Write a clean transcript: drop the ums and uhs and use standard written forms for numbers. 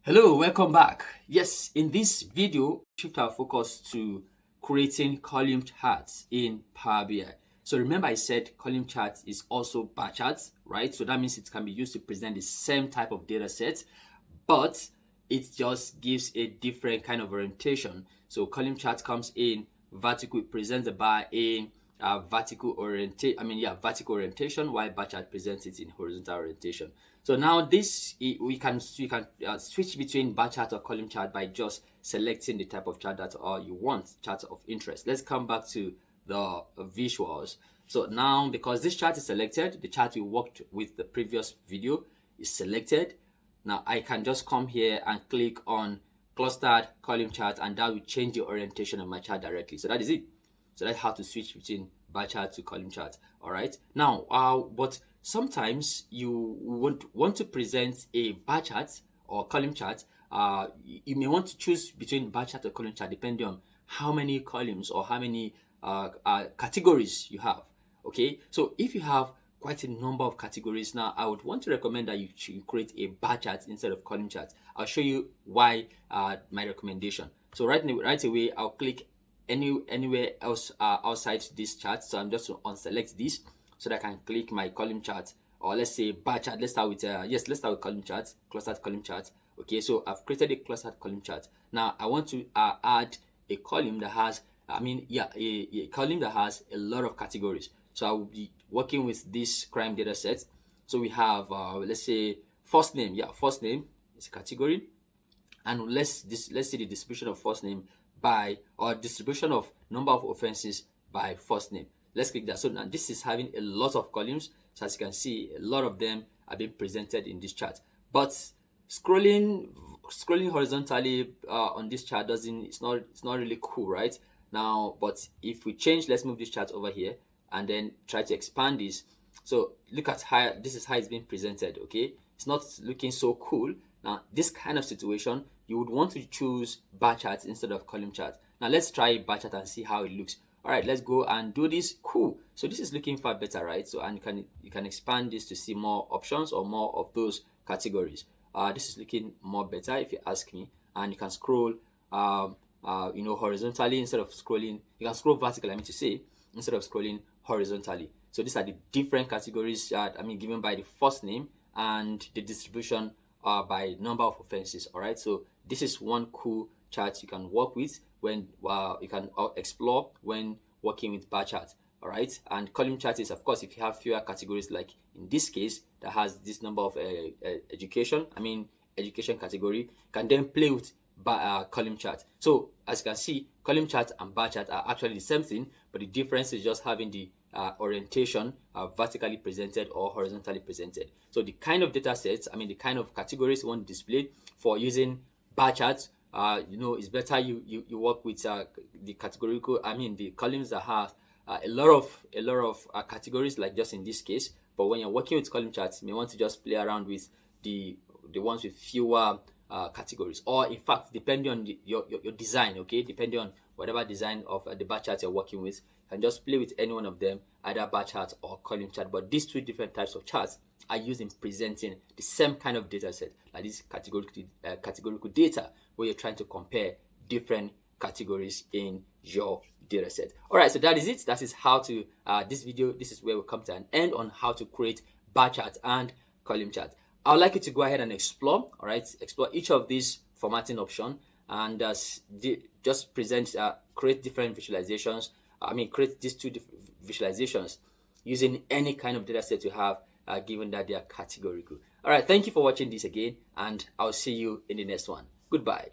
Hello, welcome back. Yes, in this video, shift our focus to creating column charts in Power BI. So remember I said column charts is also bar charts, right? So that means it can be used to present the same type of data set, but it just gives a different kind of orientation. So column chart comes in vertical, it presents the bar in vertical orientation, while bar chart presents it in horizontal orientation. So now this we can switch between bar chart or column chart by just selecting the type of chart that you want, chart of interest. Let's come back to the visuals. So now, because this chart is selected, the chart we worked with the previous video is selected. Now I can just come here and click on clustered column chart, and that will change the orientation of my chart directly. So that is it. So that's how to switch between bar chart to column chart. All right. Now, but sometimes you want to present a bar chart or column chart. You may want to choose between bar chart or column chart depending on how many columns or how many categories you have. Okay. So if you have quite a number of categories now, I would want to recommend that you create a bar chart instead of column chart. I'll show you why my recommendation. So right away, I'll click anywhere else outside this chart. So I'm just to unselect this so that I can click my column chart, or let's say bar chart. Let's start with let's start with column chart, clustered column chart. Okay, so I've created a clustered column chart. Now I want to add a column that has a column that has a lot of categories. So I will be working with this crime data set. So we have let's say first name. First name is a category, and let's see the distribution of first name by, or distribution of number of offenses by first name. Let's click that. So now this is having a lot of columns. So as you can see, a lot of them are being presented in this chart. But scrolling horizontally on this chart it's not really cool, right? Now, but if we change, let's move this chart over here and then try to expand this. So look at how this is how it's being presented. Okay, it's not looking so cool. Now, this kind of situation, you would want to choose bar charts instead of column charts. Now, let's try bar chart and see how it looks. All right, let's go and do this. Cool. So this is looking far better, right? So, and you can expand this to see more options or more of those categories. This is looking more better if you ask me. And you can scroll, horizontally instead of scrolling. You can scroll vertically, I mean to say, instead of scrolling horizontally. So these are the different categories given by the first name and the distribution by number of offenses. All right, so this is one cool chart you can work with when you can explore when working with bar chart. All right, and column chart is, of course, if you have fewer categories, like in this case that has this number of education category, can then play with column chart. So as you can see, column chart and bar chart are actually the same thing, but the difference is just having the orientation vertically presented or horizontally presented. So the kind of data sets, the kind of categories you want to display for using bar charts, it's better you work with the categorical, the columns that have a lot of categories, like just in this case. But when you're working with column charts, you may want to just play around with the ones with fewer categories, or in fact, depending on your design. Okay, depending on whatever design of the bar chart you're working with, you can just play with any one of them, either bar chart or column chart. But these two different types of charts are used in presenting the same kind of data set, like this categorical data, where you're trying to compare different categories in your data set. All right, so that is it. That is how to this video. This is where we come to an end on how to create bar chart and column chart. I would like you to go ahead and explore. All right, explore each of these formatting options and just create different visualizations. Create these two different visualizations using any kind of data set you have, given that they are categorical. All right, thank you for watching this again, and I'll see you in the next one. Goodbye.